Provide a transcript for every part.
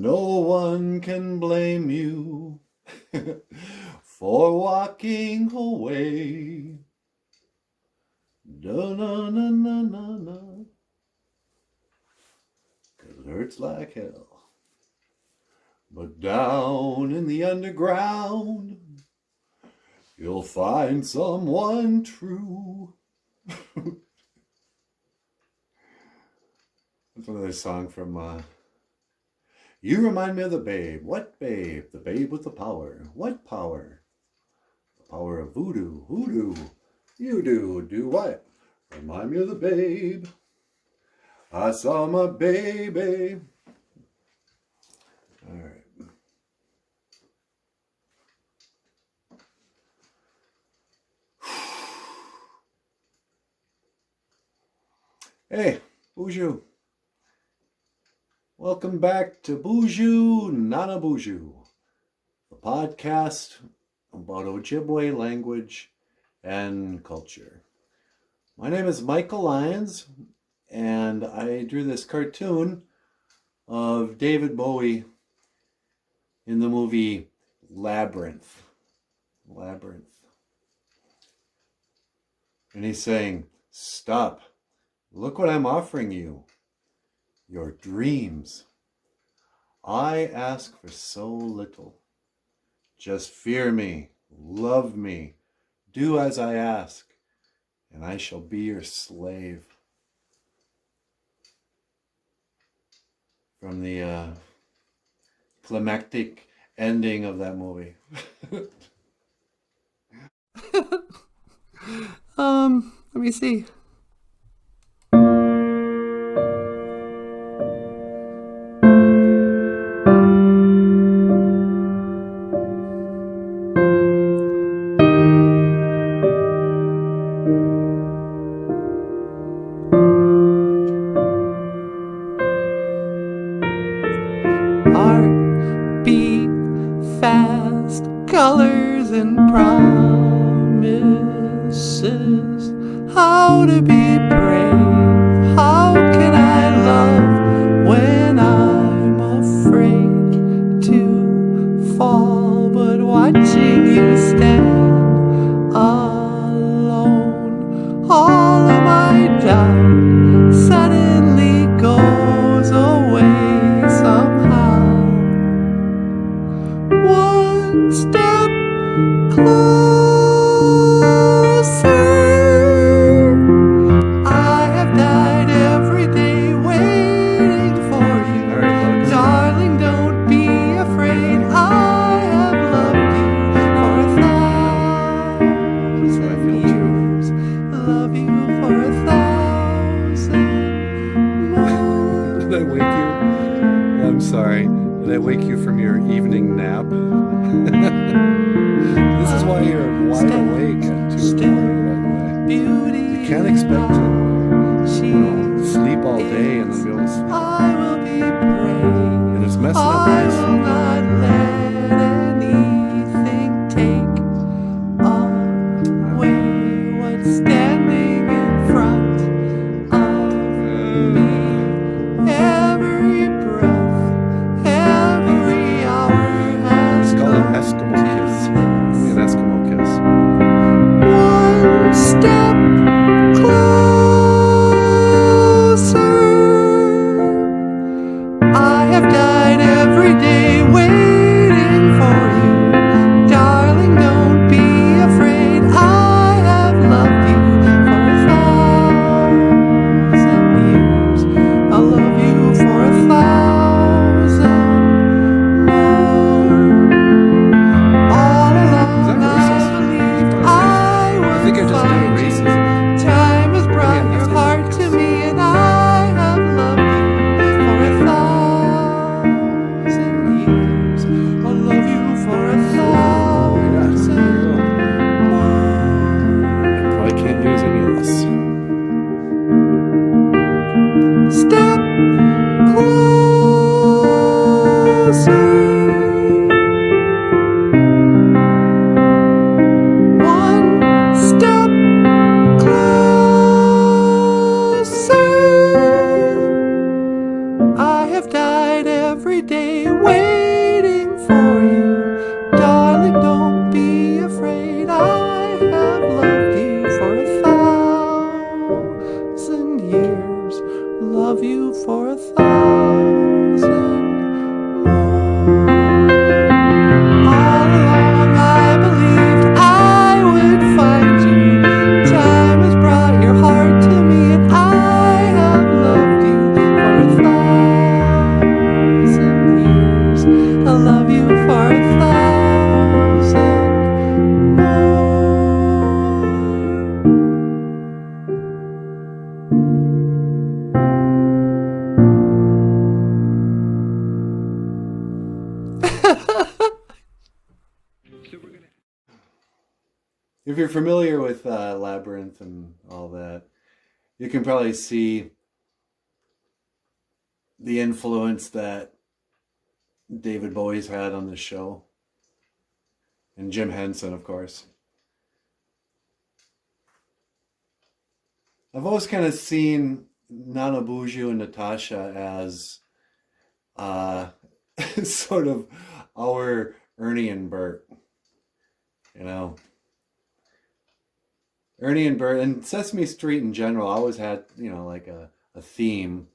no one can blame you for walking away. Da-na-na-na-na-na. 'Cause it hurts like hell. But down in the underground, you'll find someone true. That's another song from, You Remind Me of the Babe. What babe? The babe with the power. What power? The power of voodoo. Voodoo. You do what? Remind me of the babe. I saw my baby. All right. Hey, BOOZHOO. Welcome back to BOOZHOO NANABOOZHOO, a podcast about OJIBWE language and culture. My name is Michael Lyons, and I drew this cartoon of David Bowie in the movie Labyrinth. And he's saying, stop. Look what I'm offering you. Your dreams. I ask for so little. Just fear me, love me, do as I ask, and I shall be your slave. From the climactic ending of that movie. Let me see. Heartbeat, fast colors and promises. How to be brave? How can I love when I'm afraid to fall? But watching you stand alone, all of my doubt suddenly goes away somehow. One step closer. I have died every day waiting for you. Darling, don't be afraid. I have loved you for 1,000 years. Love you for 1,000 more. Did I wake you? Oh, I'm sorry. Did I wake you from your evening nap? This is why you're wide awake at 2 a.m., by the way. You can't expect to sleep all day and then be able to sleep. I will be brave. And it's messing up I nice. will not let anything take away what's standing in front of me. Every breath, every hour has It's called an come Eskimo to kiss. this. An Eskimo kiss. One step closer. I have died every day if you're familiar with Labyrinth and all that, you can probably see the influence that David Bowie's had on the show. And Jim Henson, of course. I've always kind of seen NANABOOZHOO and Natasha as sort of our Ernie and Bert. You know, Ernie and Bert, and Sesame Street in general always had, you know, like a theme.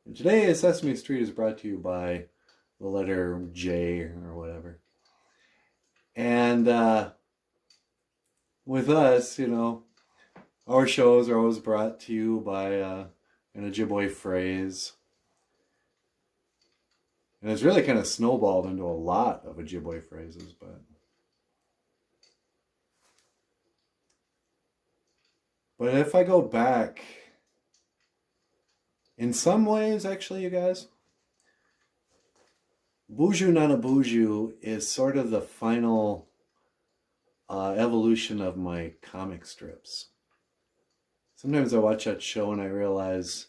And today, Sesame Street is brought to you by the letter J or whatever. And with us, you know, our shows are always brought to you by an OJIBWE phrase. And it's really kind of snowballed into a lot of OJIBWE phrases, but if I go back, in some ways, actually, you guys, BOOZHOO NANABOOZHOO is sort of the final evolution of my comic strips. Sometimes I watch that show and I realize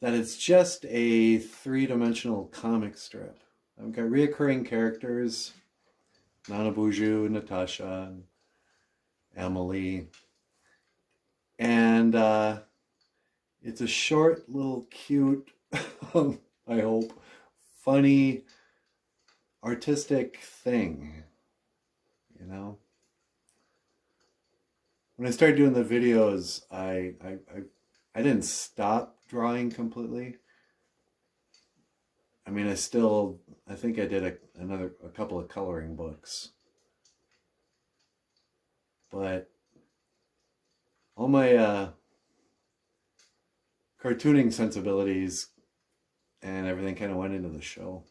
that it's just a three-dimensional comic strip. I've got reoccurring characters, NANABOOZHOO, Natasha, and Emily. And it's a short, little, cute, I hope, funny, artistic thing, you know? When I started doing the videos, I didn't stop drawing completely. I mean, I think I did a couple of coloring books. But all my cartooning sensibilities and everything kind of went into the show.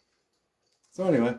So anyway.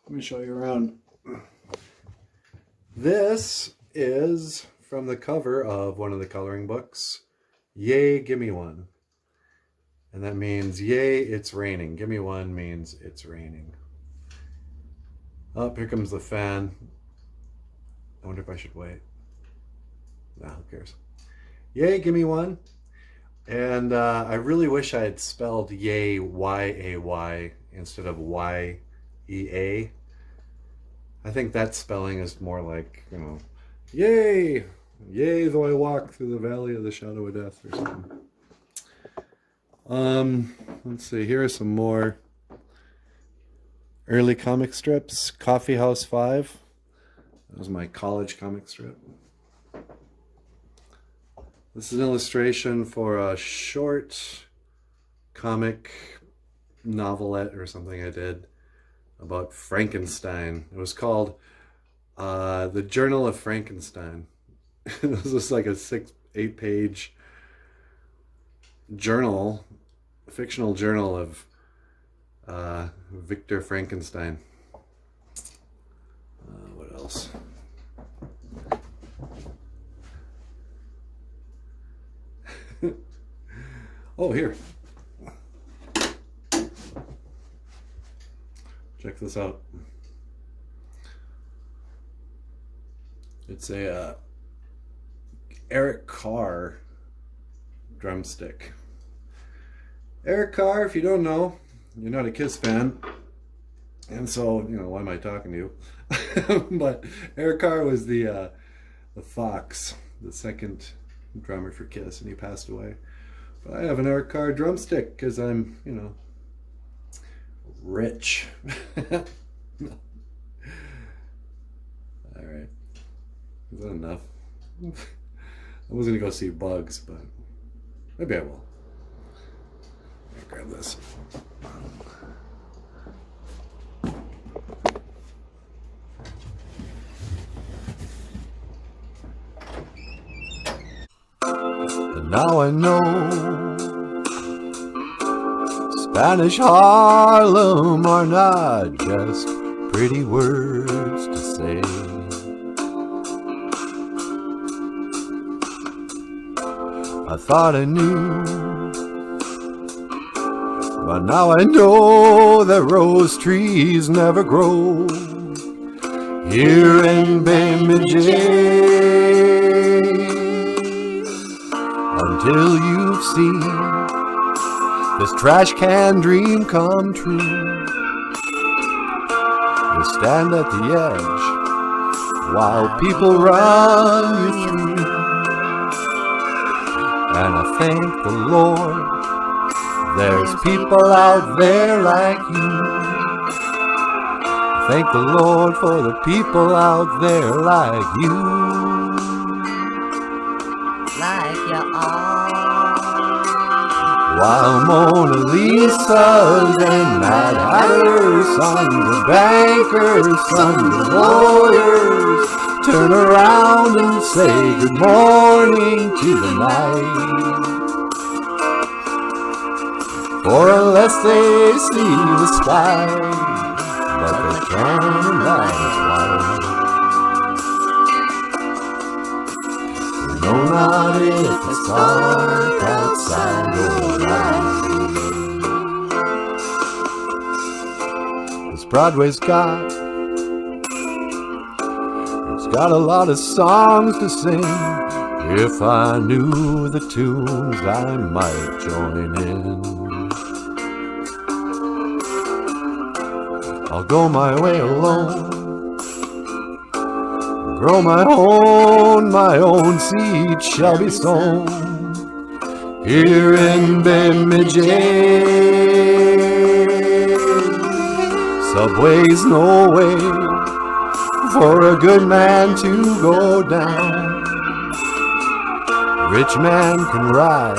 Let me show you around. This is from the cover of one of the coloring books. Yay, gimme one. And that means, yay, it's raining. Gimme one means it's raining. Oh, here comes the fan. I wonder if I should wait. Nah, who cares? Yay, gimme one. And I really wish I had spelled yay, Y-A-Y, instead of Y-E-A. I think that spelling is more like, you know, yay! Yay, though I walk through the valley of the shadow of death, or something. Let's see, here are some more early comic strips. Coffee House 5. That was my college comic strip. This is an illustration for a short comic novelette or something I did about Frankenstein. It was called The Journal of Frankenstein. It was just like a 6-8 page journal, a fictional journal of Victor Frankenstein. What else? Oh, here. Check this out. It's a Eric Carr drumstick. Eric Carr, if you don't know, you're not a Kiss fan, and so, you know, why am I talking to you? But Eric Carr was the Fox, the second drummer for Kiss, and he passed away. But I have an Eric Carr drumstick because I'm, you know, rich. All right, is that enough? I was gonna go see Bugs, but maybe I will. Let me grab this. And now I know Spanish Harlem are not just pretty words to say. I thought I knew, but now I know that rose trees never grow here in Bemidji until you've seen this trash can dream come true. You stand at the edge while people run you through. And I thank the Lord, there's people out there like you. Thank the Lord for the people out there like you. Like you all. While Mona Lisa's and Mad Hatter's, sons of bankers, sons of lawyers, turn around and say good morning to the night. For unless they see the sky, but they can't, and that is why. No, not if it's dark outside your life. This Broadway's got a lot of songs to sing. If I knew the tunes, I might join in. I'll go my way alone, grow my own seed shall be sown here in Bemidji. Subway's no way for a good man to go down. Rich man can ride,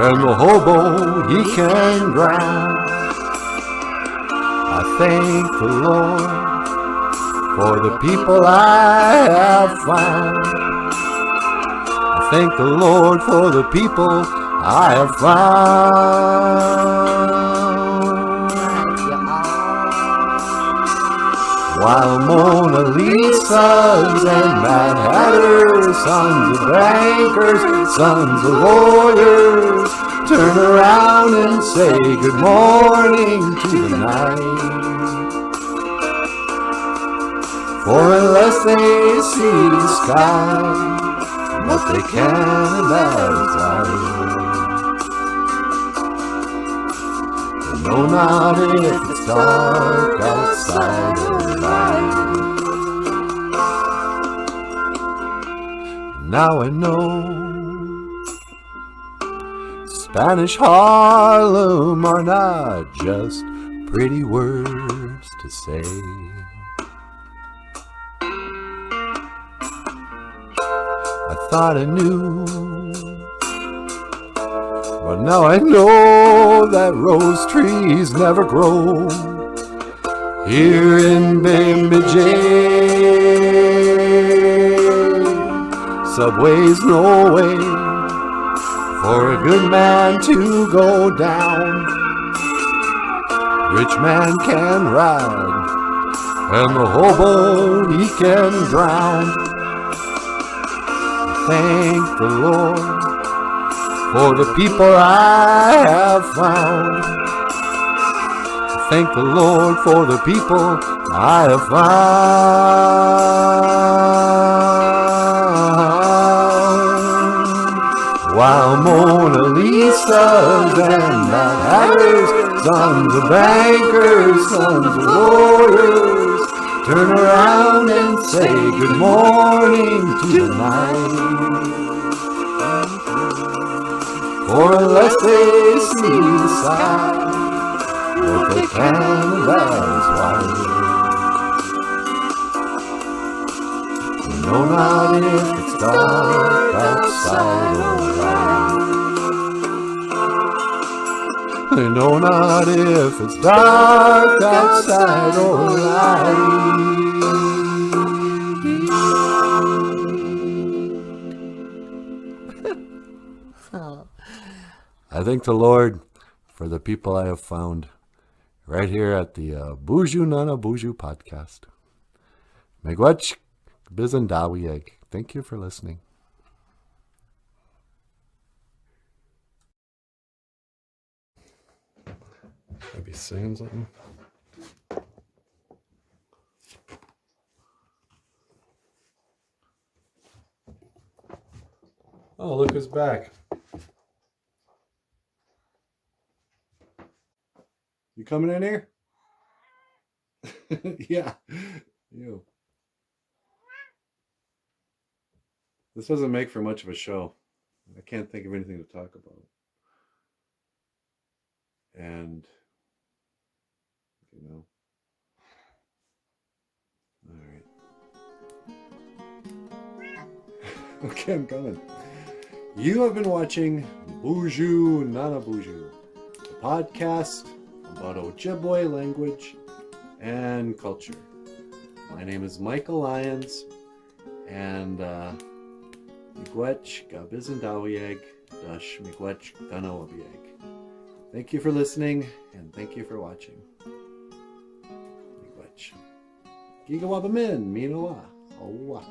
and the hobo he can drown. I thank the Lord for the people I have found. I thank the Lord for the people I have found. While Mona Lisa's and Mad Hatter's, sons of bankers, sons of lawyers, turn around and say good morning to the night. For unless they see the sky, but they can, and that is right. No, not if it's dark outside your life. Now I know Spanish Harlem are not just pretty words to say. thought I knew, but now I know that rose trees never grow here in Bemidji. Subway's no way for a good man to go down. Rich man can ride, and the hobo he can drown. Thank the Lord for the people I have found. Thank the Lord for the people I have found. While Mona Lisa's and Mad Hatter's, sons of bankers, sons of lawyers, turn around and say good morning to the night. For unless they see the side, what they can that's white. No, not if it's dark outside, alright. They know not if it's dark outside, alright. I thank the Lord for the people I have found right here at the BOOZHOO NANABOOZHOO podcast. Miigwech BOOZHOO. Thank you for listening. Maybe singing something. Oh, look who's back. You coming in here? Yeah. You. This doesn't make for much of a show. I can't think of anything to talk about. And, you know. All right. Okay, I'm coming. You have been watching BOOZHOO NANABOOZHOO, a podcast about Ojibwe language and culture. My name is Michael Lyons, and Miigwech Gabizandawiyeg Dash Miigwech Ganawabiyeg. Thank you for listening, and thank you for watching. Miigwech. Gigawabamin, Minoa. Owa.